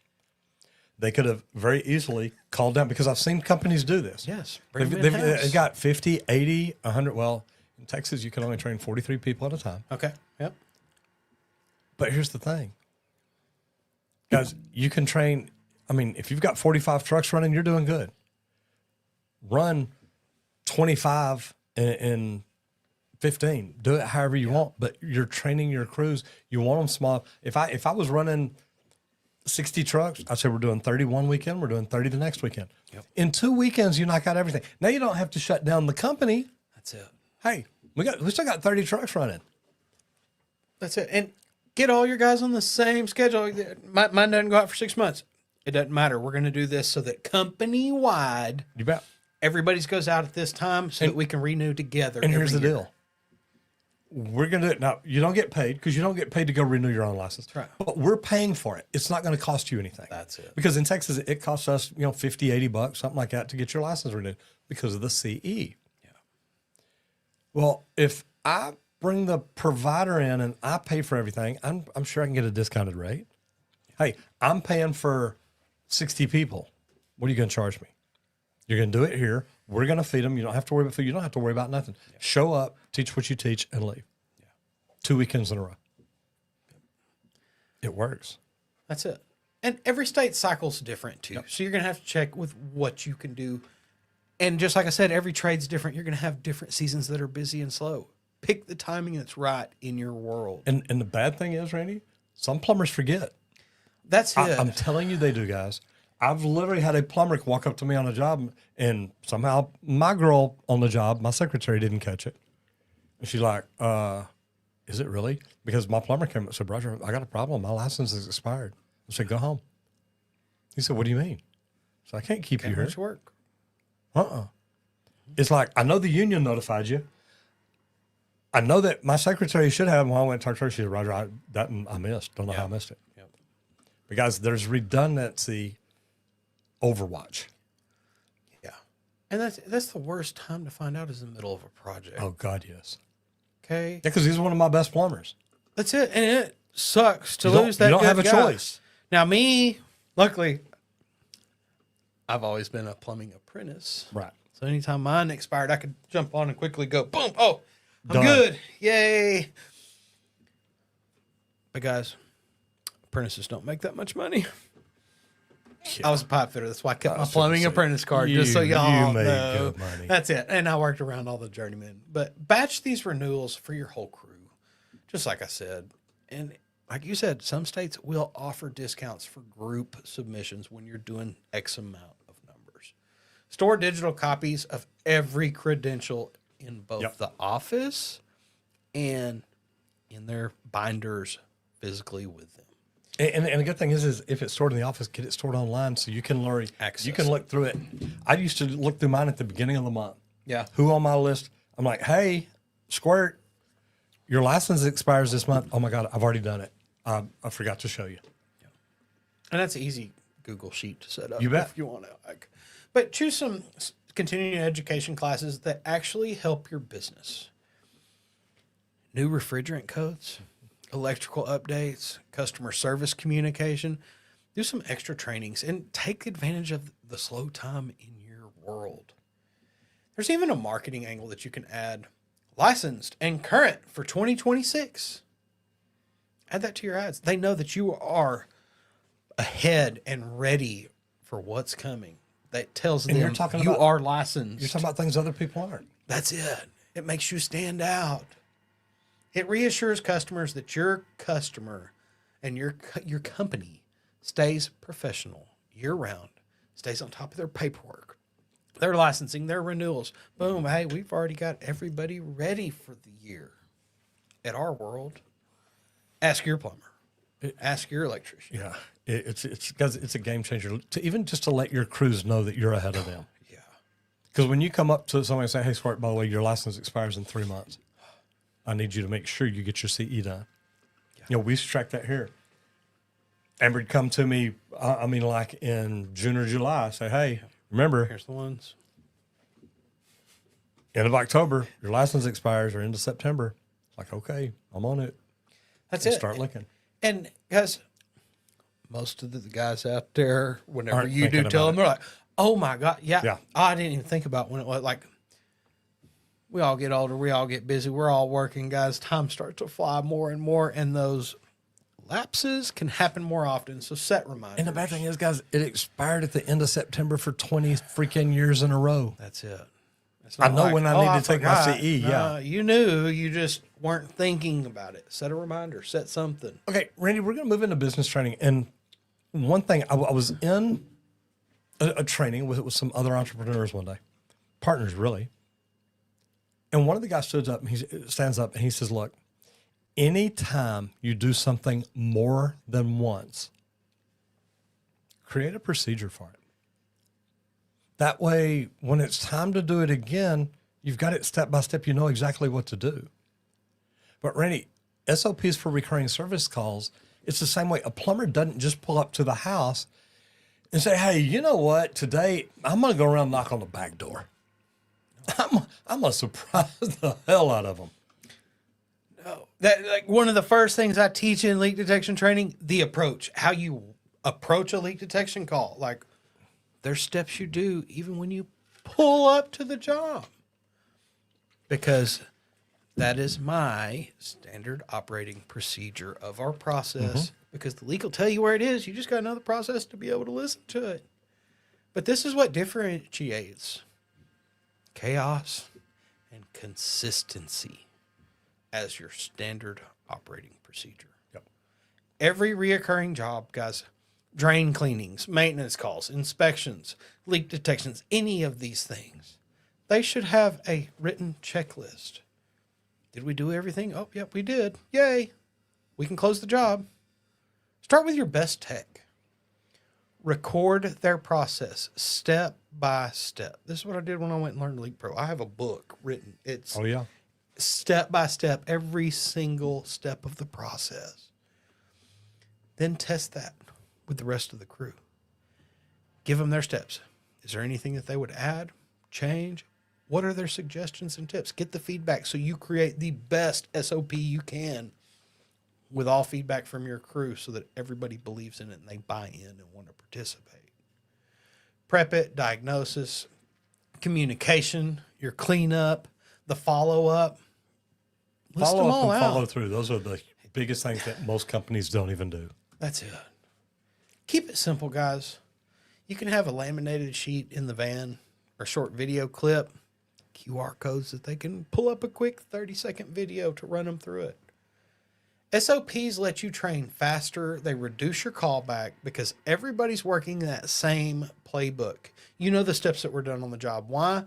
They could have very easily called down because I've seen companies do this. Yes. They've got 50, 80, 100. Well, in Texas, you can only train 43 people at a time. Okay. Yep. But here's the thing. Guys, you can train. I mean, if you've got 45 trucks running, you're doing good. Run 25 in 15. Do it however you want, but you're training your crews. You want them small. If I was running 60 trucks, I'd say we're doing 30 one weekend, we're doing 30 the next weekend. Yep. In 2 weekends, you knock out everything. Now you don't have to shut down the company. That's it. Hey, we still got 30 trucks running. That's it. And get all your guys on the same schedule. Mine doesn't go out for 6 months. It doesn't matter. We're going to do this so that company-wide, You bet. everybody's goes out at this time so that we can renew together. And here's the year. deal. we're going to do it. Now, you don't get paid because you don't get paid to go renew your own license. That's right. But we're paying for it. It's not going to cost you anything. That's it. Because in Texas, it costs us, $50, $80, something like that to get your license renewed because of the CE. Yeah. Well, if I bring the provider in and I pay for everything, I'm sure I can get a discounted rate. Hey, I'm paying for 60 people. What are you going to charge me? You're going to do it here. We're going to feed them. You don't have to worry about food. You don't have to worry about nothing. Yeah. Show up, teach what you teach, and leave. Yeah. 2 weekends in a row. It works. That's it. And every state cycle's different too. Yep. So you're going to have to check with what you can do. And just like I said, every trade's different. You're going to have different seasons that are busy and slow. Pick the timing that's right in your world. And the bad thing is, Randy, some plumbers forget. That's it. I'm telling you they do, guys. I've literally had a plumber walk up to me on a job, and somehow my girl on the job, my secretary, didn't catch it. And she's like, is it really? Because my plumber came up and said, Roger, I got a problem. My license is expired. I said, go home. He said, what do you mean? So I can't keep you here. Work. It's like, I know the union notified you. I know that my secretary should have. When I went to talk to her, she said, Roger, I missed. Don't know how I missed it. Yep. Because there's redundancy overwatch. Yeah. And that's the worst time to find out is in the middle of a project. Oh, God, yes. Okay. Yeah, because he's one of my best plumbers. That's it. And it sucks to lose that. You don't have a guy. choice. Now, me, luckily, I've always been a plumbing apprentice. Right. So anytime mine expired, I could jump on and quickly go, boom, oh, I'm Done. good. Yay. But guys, apprentices don't make that much money. Yeah. I was a pipe fitter. That's why I kept my plumbing apprentice card, just so y'all know. Good money. That's it. And I worked around all the journeymen. But batch these renewals for your whole crew, just like I said. And like you said, some states will offer discounts for group submissions when you're doing X amount of numbers. Store digital copies of every credential in both the office and in their binders physically with them. And the good thing is if it's stored in the office, get it stored online so you can learn. You can look through it. I used to look through mine at the beginning of the month. Yeah. Who on my list? I'm like, hey, Squirt, your license expires this month. Oh my God, I've already done it. I forgot to show you. Yeah. And that's an easy Google sheet to set up. You bet. If you want to. But choose some continuing education classes that actually help your business. New refrigerant codes, electrical updates, customer service communication. Do some extra trainings and take advantage of the slow time in your world. There's even a marketing angle that you can add. Licensed and current for 2026. Add that to your ads. They know that you are ahead and ready for what's coming. That tells them you are licensed. You're talking about things other people aren't. That's it. It makes you stand out. It reassures customers that your customer and your company stays professional year-round, stays on top of their paperwork, their licensing, their renewals. Boom, hey, we've already got everybody ready for the year. At our world, ask your plumber. Ask your electrician. Yeah, it's because it's a game changer. Even just to let your crews know that you're ahead of them. Yeah. Because when you come up to somebody and say, hey, Squirt, by the way, your license expires in 3 months. I need you to make sure you get your CE done. Yeah. We used to track that here. Amber'd come to me, like in June or July, say, hey, remember, here's the ones. End of October, your license expires, or end of September. It's like, okay, I'm on it. That's it. Start looking. And guys, most of the guys out there, whenever you do tell them, they're like, oh my God, yeah. I didn't even think about when it was like, we all get older, we all get busy, we're all working, guys. Time starts to fly more and more, and those lapses can happen more often. So set reminders. And the bad thing is, guys, it expired at the end of September for 20 freaking years in a row. That's it. I know when I need to take my CE. Yeah. You knew, you just weren't thinking about it. Set a reminder, set something. Okay, Randy, we're going to move into business training. And one thing, I was in a training with some other entrepreneurs one day, partners really. And one of the guys stands up and he says, look, anytime you do something more than once, create a procedure for it. That way, when it's time to do it again, you've got it step by step. You know exactly what to do. But Randy, SOPs for recurring service calls, it's the same way. A plumber doesn't just pull up to the house and say, hey, you know what? Today, I'm going to go around and knock on the back door. I'm going to surprise the hell out of them. That, like, one of the first things I teach in leak detection training, the approach, how you approach a leak detection call. Like, there's steps you do even when you pull up to the job, because that is my standard operating procedure of our process. Because the leak will tell you where it is. You just got another process to be able to listen to it. But this is what differentiates chaos and consistency as your standard operating procedure. Yep. Every reoccurring job, guys, drain cleanings, maintenance calls, inspections, leak detections, any of these things, they should have a written checklist. Did we do everything? Oh, yep, we did. Yay. We can close the job. Start with your best tech. Record their process step by step. This is what I did when I went and learned LeakPro. I have a book written. It's step by step, every single step of the process. Then test that with the rest of the crew. Give them their steps. Is there anything that they would add, change? What are their suggestions and tips? Get the feedback so you create the best SOP you can with all feedback from your crew so that everybody believes in it and they buy in and want to participate. Prep it, diagnosis, communication, your cleanup, the follow-up. List them all out. Follow through. Those are the biggest things that most companies don't even do. That's it. Keep it simple, guys. You can have a laminated sheet in the van or short video clip, QR codes that they can pull up a quick 30-second video to run them through it. SOPs let you train faster. They reduce your callback because everybody's working that same playbook. You know the steps that were done on the job. Why?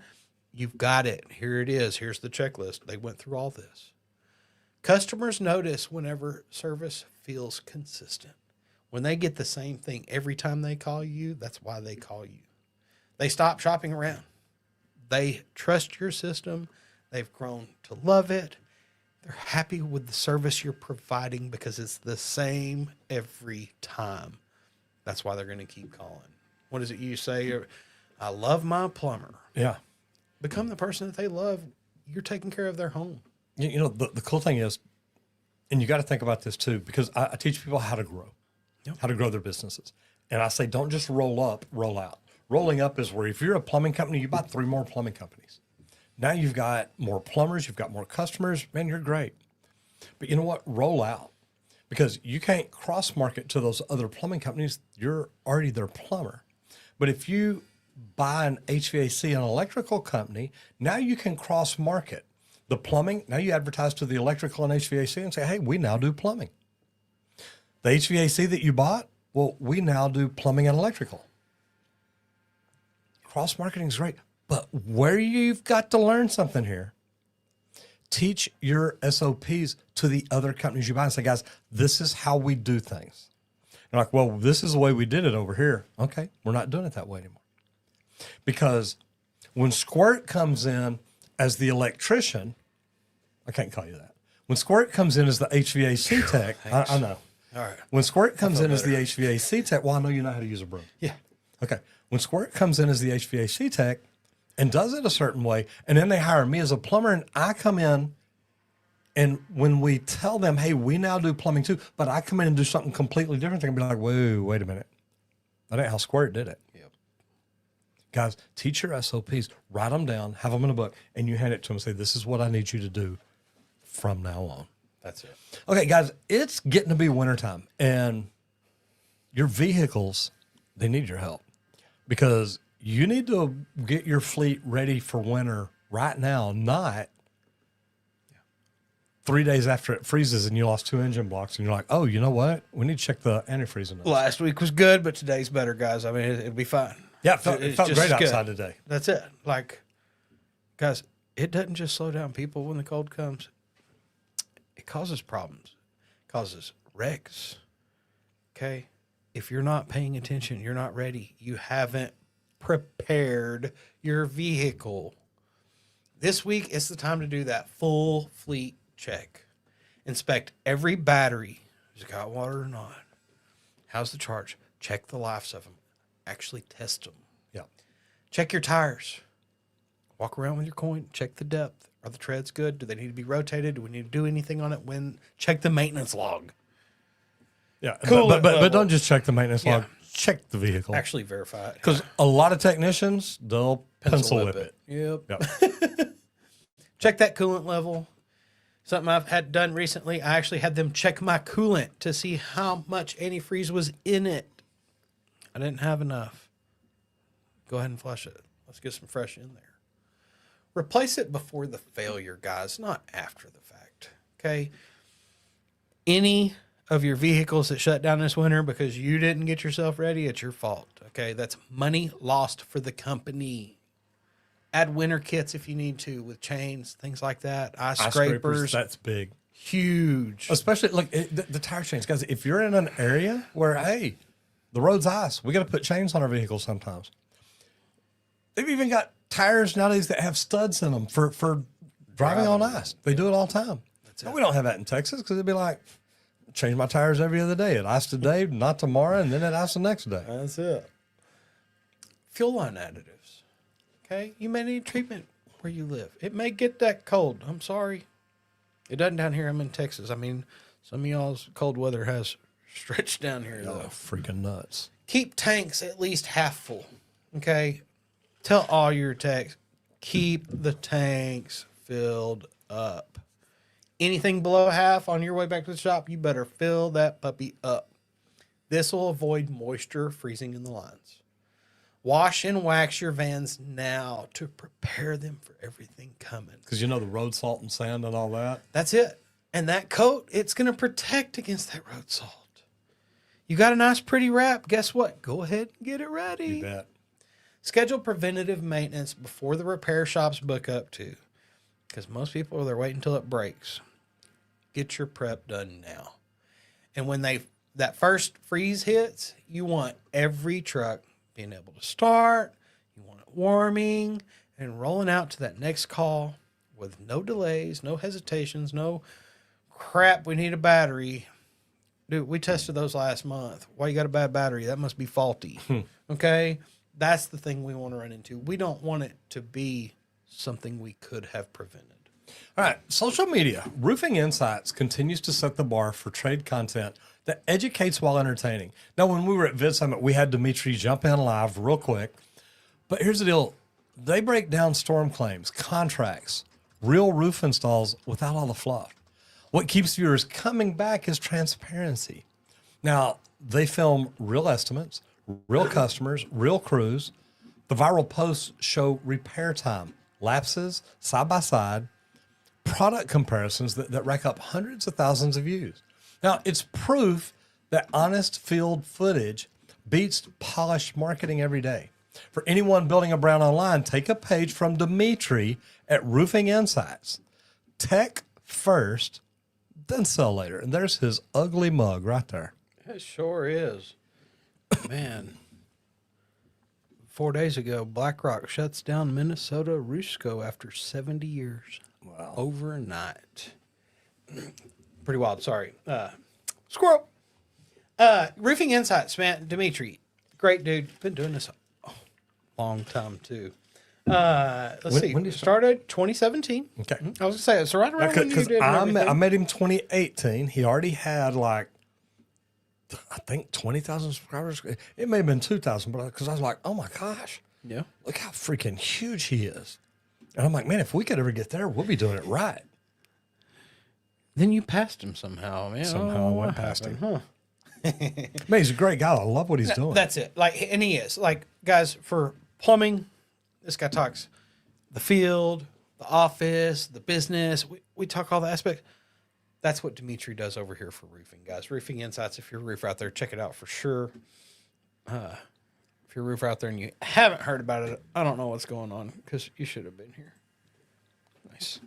You've got it. Here it is. Here's the checklist. They went through all this. Customers notice whenever service feels consistent. When they get the same thing every time they call you, that's why they call you. They stop shopping around. They trust your system. They've grown to love it. They're happy with the service you're providing because it's the same every time. That's why they're going to keep calling. What is it you say? I love my plumber. Yeah. Become the person that they love. You're taking care of their home. You know, the cool thing is, and you got to think about this too, because I teach people how to grow, how to grow their businesses. And I say, don't just roll up, roll out. Rolling up is where if you're a plumbing company, you buy 3 more plumbing companies. Now you've got more plumbers, you've got more customers, man, you're great. But you know what? Roll out, because you can't cross market to those other plumbing companies. You're already their plumber. But if you buy an HVAC and electrical company, now you can cross market the plumbing. Now you advertise to the electrical and HVAC and say, hey, we now do plumbing. The HVAC that you bought, well, we now do plumbing and electrical. Cross marketing is great. But where you've got to learn something here, teach your SOPs to the other companies you buy and say, guys, this is how we do things. They're like, well, this is the way we did it over here. Okay, we're not doing it that way anymore. Because when Squirt comes in as the electrician, I can't call you that. When Squirt comes in as the HVAC tech, I know. All right. When Squirt comes in as the HVAC tech, well, I know you know how to use a broom. Yeah. Okay. When Squirt comes in as the HVAC tech and does it a certain way, and then they hire me as a plumber, and I come in, and when we tell them, hey, we now do plumbing too, but I come in and do something completely different, they're going to be like, whoa, wait a minute. That ain't how Squirt did it. Yep. Guys, teach your SOPs, write them down, have them in a book, and you hand it to them and say, this is what I need you to do from now on. That's it. Okay, guys, it's getting to be wintertime, and your vehicles, they need your help, because you need to get your fleet ready for winter right now, not 3 days after it freezes and you lost 2 engine blocks and you're like, oh, you know what? We need to check the antifreeze in those. Last week was good, but today's better, guys. I mean, it'll be fine. Yeah, it felt just great good. outside today. That's it. Like, guys, it doesn't just slow down people when the cold comes. It causes problems. It causes wrecks. Okay? If you're not paying attention, you're not ready. You haven't prepared your vehicle. This week is the time to do that full fleet check. Inspect every battery. Has it got water or not? How's the charge? Check the lives of them. Actually test them. Yeah. Check your tires. Walk around with your coin. Check the depth. Are the treads good? Do they need to be rotated? Do we need to do anything on it? Check the maintenance log. Yeah. Coolant But level. don't just check the maintenance log. Yeah. Check the vehicle. Actually verify it. Because a lot of technicians, they'll pencil whip it. Yep. Yep. Check that coolant level. Something I've had done recently, I actually had them check my coolant to see how much antifreeze was in it. I didn't have enough. Go ahead and flush it. Let's get some fresh in there. Replace it before the failure, guys, not after the fact. Okay? Any of your vehicles that shut down this winter because you didn't get yourself ready, it's your fault. Okay? That's money lost for the company. Add winter kits if you need to with chains, things like that. Ice scrapers. That's big. Huge. Especially like the tire chains. Guys, if you're in an area where, hey, the road's ice, we got to put chains on our vehicles sometimes. They've even got tires nowadays that have studs in them for driving on ice. They do it all the time. And we don't have that in Texas because it'd be like, change my tires every other day. It ice today, not tomorrow, and then it ice the next day. That's it. Fuel line additives. Okay? You may need treatment where you live. It may get that cold. I'm sorry. It doesn't down here. I'm in Texas. I mean, some of y'all's cold weather has stretched down here, though. Oh, freaking nuts. Keep tanks at least half full. Okay? Tell all your techs, keep the tanks filled up. Anything below half on your way back to the shop, you better fill that puppy up. This will avoid moisture freezing in the lines. Wash and wax your vans now to prepare them for everything coming. Because you know the road salt and sand and all that. That's it. And that coat, it's going to protect against that road salt. You got a nice pretty wrap. Guess what? Go ahead and get it ready. You bet. Schedule preventative maintenance before the repair shops book up too. Because most people, they're waiting until it breaks. Get your prep done now. And when that first freeze hits, you want every truck being able to start. You want it warming and rolling out to that next call with no delays, no hesitations, no crap, we need a battery. Dude, we tested those last month. Why you got a bad battery? That must be faulty. Okay? That's the thing we want to run into. We don't want it to be something we could have prevented. All right, social media. Roofing Insights continues to set the bar for trade content that educates while entertaining. Now, when we were at Vid Summit, we had Dimitri jump in live real quick. But here's the deal. They break down storm claims, contracts, real roof installs without all the fluff. What keeps viewers coming back is transparency. Now, they film real estimates, real customers, real crews. The viral posts show repair time, lapses, side by side, product comparisons that rack up hundreds of thousands of views. Now, it's proof that honest field footage beats polished marketing every day. For anyone building a brand online, take a page from Dimitri at Roofing Insights. Tech first, then sell later. And there's his ugly mug right there. It sure is. Man. 4 days ago, BlackRock shuts down Minnesota Rusco after 70 years. Wow. Overnight. Pretty wild. Sorry. Squirrel. Roofing Insights, man. Dimitri, great dude. Been doing this a long time, too. Let's see. When did you started 2017. Okay. I was going to say, it's right around when you Because did I everything. met him 2018. He already had like, I think 20,000 subscribers. It may have been 2,000, but because I was like, oh my gosh, Yeah. look how freaking huge he is. And I'm like, man, if we could ever get there, we'll be doing it right. Then you passed him somehow, man. Somehow I went what past happened, him. Huh? Man, he's a great guy. I love what he's doing. That's it. Like, and he is. Like, guys, for plumbing, this guy talks the field, the office, the business. We talk all the aspects. That's what Dimitri does over here for roofing, guys. Roofing Insights. If you're a roofer out there, check it out for sure. If you're a roofer out there and you haven't heard about it, I don't know what's going on because you should have been here. Nice.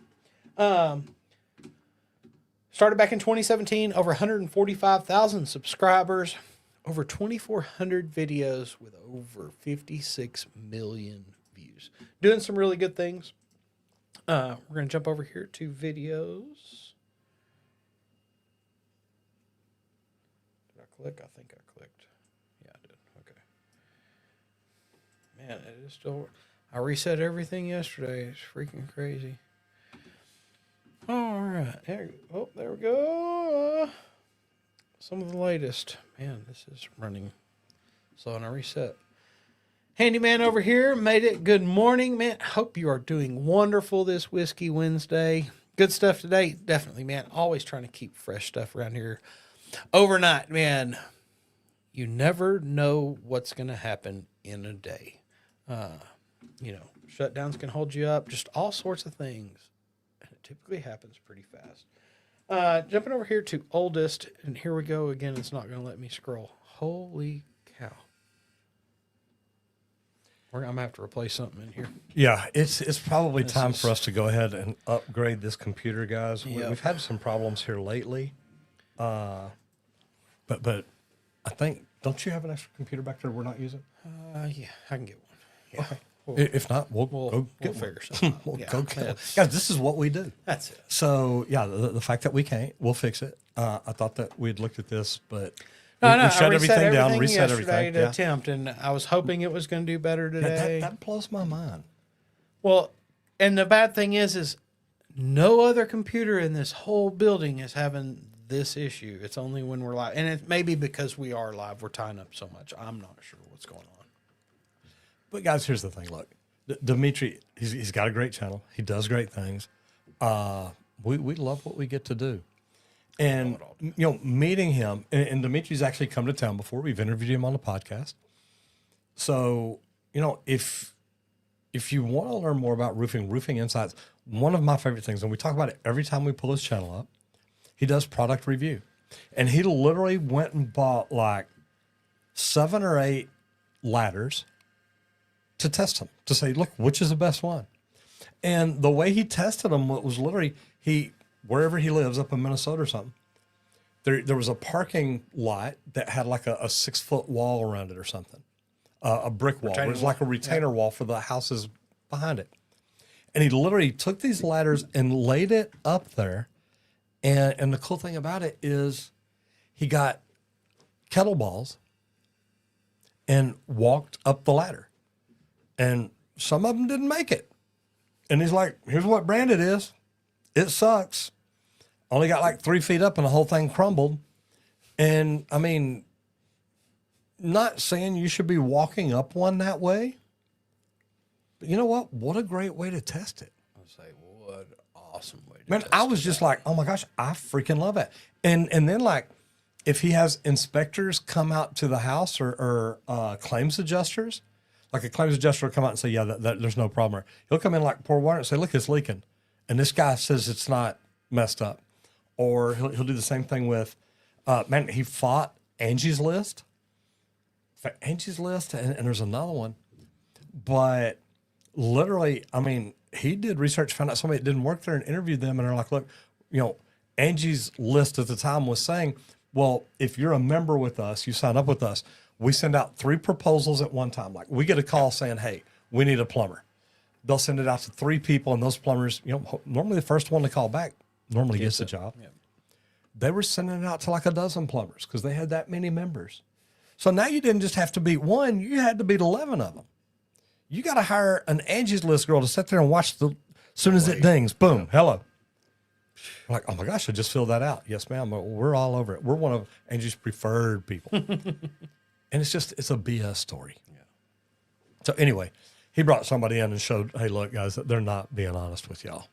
Started back in 2017, over 145,000 subscribers, over 2,400 videos with over 56 million views. Doing some really good things. We're going to jump over here to videos. click? I think I clicked. Yeah, I did. Okay. Man, it is still. I reset everything yesterday. It's freaking crazy. All right. There we go. Some of the latest. Man, this is running slow on a reset. Handyman over here made it. Good morning, man. Hope you are doing wonderful this Whiskey Wednesday. Good stuff today. Definitely, man. Always trying to keep fresh stuff around here. Overnight, man. You never know what's going to happen in a day. Shutdowns can hold you up. Just all sorts of things. And it typically happens pretty fast. Jumping over here to oldest. And here we go again. It's not going to let me scroll. Holy cow. I'm going to have to replace something in here. Yeah, it's probably time for us to go ahead and upgrade this computer, guys. Yep. We've had some problems here lately. But I think, don't you have an extra computer back there we're not using? Yeah, I can get one. Yeah. Okay. If not, we'll go get one. Figure something out. We'll Yeah, go get one. Guys, this is what we do. That's it. So, yeah, the fact that we can't, we'll fix it. I thought that we'd looked at this, but No, we shut everything down, reset yesterday everything. to Yeah. attempt, and I was hoping it was going to do better today. That blows my mind. Well, and the bad thing is no other computer in this whole building is having this issue. It's only when we're live, and it may be because we are live. We're tying up so much. I'm not sure what's going on. But guys, here's the thing. Look, Dimitri, he's got a great channel. He does great things. We love what we get to do. And, meeting him, and Dimitri's actually come to town before. We've interviewed him on the podcast. So, if you want to learn more about roofing insights, one of my favorite things, and we talk about it every time we pull his channel up, he does product review. And he literally went and bought like 7 or 8 ladders to test them, to say, look, which is the best one? And the way he tested them was literally, wherever he lives up in Minnesota or something, there was a parking lot that had like a 6-foot wall around it or something, a brick wall. It was like a retainer wall for the houses behind it. And he literally took these ladders and laid it up there. And the cool thing about it is he got kettleballs and walked up the ladder. And some of them didn't make it. And he's like, here's what brand it is. It sucks. Only got like 3 feet up and the whole thing crumbled. And I mean, not saying you should be walking up one that way, but you know what? What a great way to test it. I was like, what an awesome way to Man, test I was just like, oh my gosh, I freaking love it. And then like, if he has inspectors come out to the house or claims adjusters, like a claims adjuster will come out and say, yeah, there's no problem. He'll come in like pour water and say, look, it's leaking. And this guy says it's not messed up. Or he'll do the same thing with, he fought Angie's List. Angie's List, and there's another one. But literally, I mean, he did research, found out somebody that didn't work there and interviewed them. And they're like, look, Angie's List at the time was saying, well, if you're a member with us, you sign up with us, we send out 3 proposals at one time. Like we get a call saying, hey, we need a plumber. They'll send it out to 3 people, and those plumbers, normally the first one to call back normally gets the job. Yep. They were sending it out to like a dozen plumbers because they had that many members. So now you didn't just have to beat 1, you had to beat 11 of them. You got to hire an Angie's List girl to sit there and watch as soon as it dings, boom, hello. I'm like, oh my gosh, I just filled that out. Yes, ma'am. We're all over it. We're one of Angie's preferred people. And it's a BS story. Yeah. So anyway, he brought somebody in and showed, hey, look, guys, they're not being honest with y'all.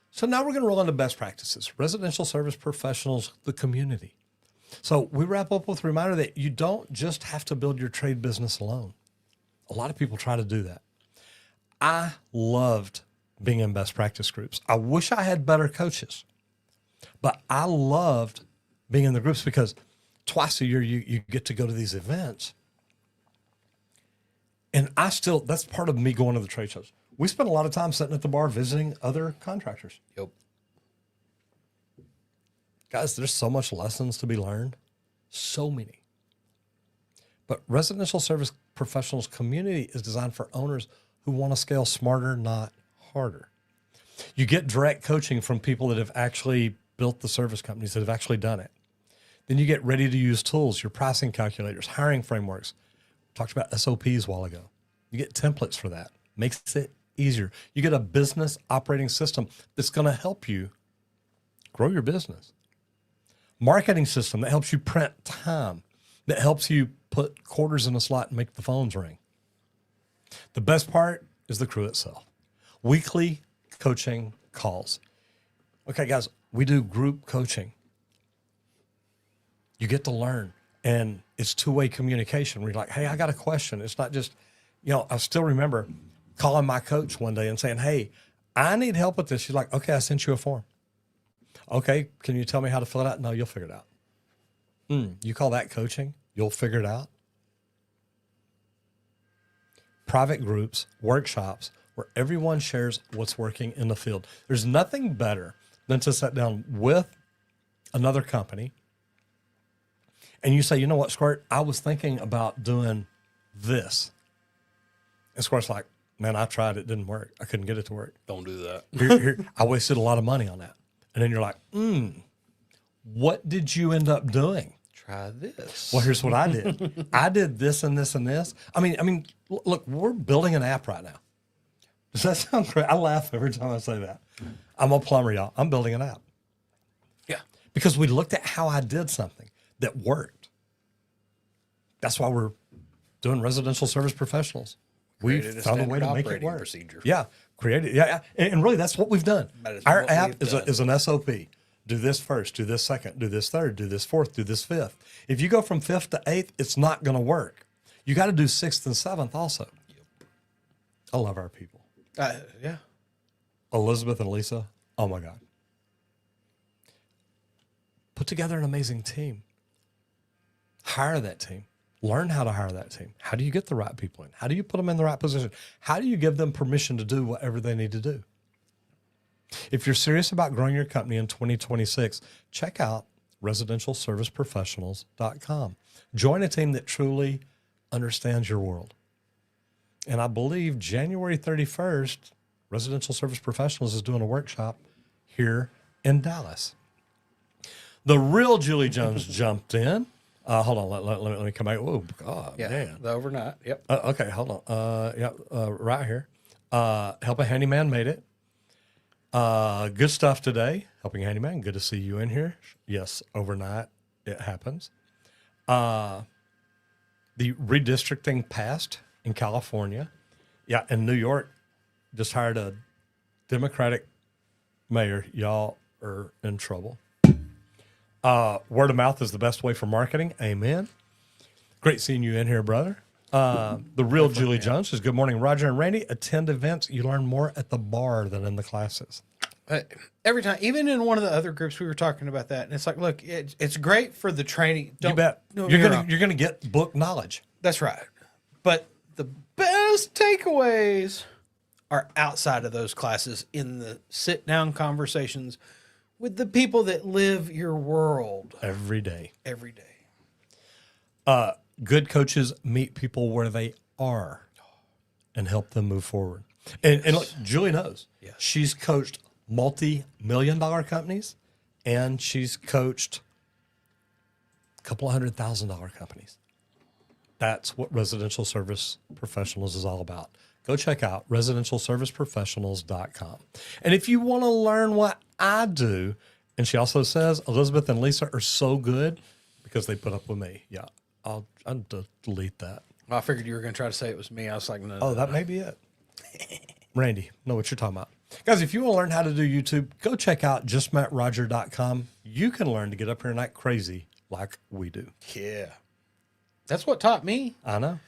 So now we're going to roll into best practices, residential service professionals, the community. So we wrap up with a reminder that you don't just have to build your trade business alone. A lot of people try to do that. I loved being in best practice groups. I wish I had better coaches, but I loved being in the groups because twice a year you get to go to these events. And that's part of me going to the trade shows. We spend a lot of time sitting at the bar visiting other contractors. Yep. Guys, there's so much lessons to be learned. So many. But residential service professionals community is designed for owners who want to scale smarter, not harder. You get direct coaching from people that have actually built the service companies, that have actually done it. Then you get ready to use tools, your pricing calculators, hiring frameworks. Talked about SOPs a while ago. You get templates for that. Makes it easier. You get a business operating system that's going to help you grow your business. Marketing system that helps you print time, that helps you put quarters in a slot and make the phones ring. The best part is the crew itself. Weekly coaching calls. Okay, guys, we do group coaching. You get to learn, and it's two-way communication. Where you're like, hey, I got a question. It's not just, I still remember calling my coach one day and saying, hey, I need help with this. She's like, okay, I sent you a form. Okay, can you tell me how to fill it out? No, you'll figure it out. You call that coaching? You'll figure it out? Private groups, workshops, where everyone shares what's working in the field. There's nothing better than to sit down with another company and you say, you know what, Squirt, I was thinking about doing this. And Squirt's like, man, I tried, it didn't work. I couldn't get it to work. Don't do that. I wasted a lot of money on that. And then you're like, what did you end up doing? Try this. Well, here's what I did. I did this and this and this. I mean, look, we're building an app right now. Does that sound great? I laugh every time I say that. I'm a plumber, y'all. I'm building an app. Yeah. Because we looked at how I did something that worked. That's why we're doing residential service professionals. We found a way to make it work. Procedure. Yeah. Created. Yeah. And really, that's what we've done. Our app is an SOP. Do this first, do this second, do this third, do this fourth, do this fifth. If you go from fifth to eighth, it's not going to work. You got to do sixth and seventh also. Yep. I love our people. Yeah. Elizabeth and Lisa, oh my God. Put together an amazing team. Hire that team. Learn how to hire that team. How do you get the right people in? How do you put them in the right position? How do you give them permission to do whatever they need to do? If you're serious about growing your company in 2026, check out residentialserviceprofessionals.com. Join a team that truly understands your world. And I believe January 31st, Residential Service Professionals is doing a workshop here in Dallas. The real Julie Jones jumped in. Hold on, let me come back. Oh, God, yeah, man. The overnight, yep. Okay, hold on. Right here. Helping Handyman made it. Good stuff today. Helping Handyman. Good to see you in here. Yes, overnight it happens. The redistricting passed in California. Yeah, and New York just hired a Democratic mayor. Y'all are in trouble. Word of mouth is the best way for marketing. Amen. Great seeing you in here, brother. The real Julie Jones says, good morning, Roger and Randy. Attend events. You learn more at the bar than in the classes. Every time, even in one of the other groups, we were talking about that. And it's like, look, it's great for the training. You bet. You're gonna get book knowledge. That's right. But the best takeaways are outside of those classes in the sit-down conversations with the people that live your world. Every day. Every day. Good coaches meet people where they are and help them move forward. And look, Julie knows. Yes. She's coached multi-million-dollar companies, and she's coached a couple $100,000 companies. That's what Residential Service Professionals is all about. Go check out residentialserviceprofessionals.com. And if you want to learn what I do, and she also says Elizabeth and Lisa are so good because they put up with me. Yeah, I'll delete that. I figured you were going to try to say it was me. I was like, no. Oh, that may be it. Randy, know what you're talking about. Guys, if you want to learn how to do YouTube, go check out justmetroger.com. You can learn to get up here and act crazy like we do. Yeah. That's what taught me. I know.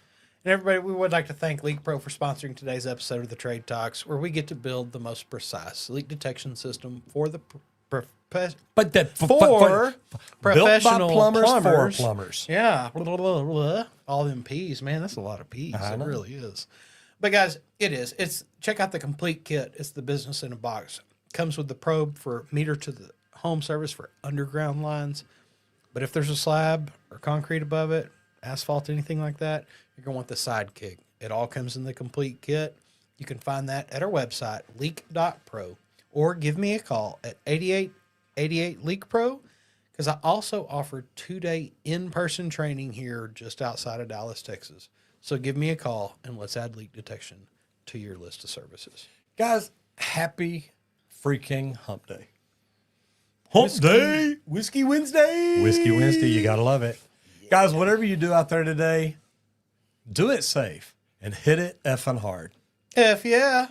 And everybody, we would like to thank LeakPro for sponsoring today's episode of the Trade Talks, where we get to build the most precise leak detection system for the professional plumbers. For plumbers. Yeah. All them P's, man. That's a lot of P's. It really is. But guys, it is. Check out the complete kit. It's the business in a box. Comes with the probe for meter to the home service for underground lines. But if there's a slab or concrete above it, asphalt, anything like that, you're going to want the sidekick. It all comes in the complete kit. You can find that at our website, leak.pro, or give me a call at 8888 LeakPro, because I also offer 2-day in-person training here just outside of Dallas, Texas. So give me a call and let's add leak detection to your list of services. Guys, happy freaking hump day. Hump day. Whiskey Wednesday. Whiskey Wednesday. You got to love it. Yeah. Guys, whatever you do out there today, do it safe and hit it effing hard. F yeah.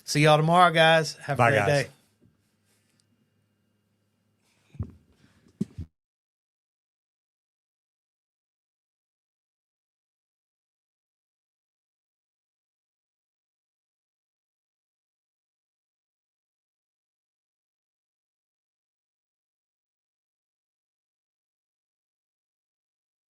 See y'all tomorrow, guys. Have a Bye, great guys. day.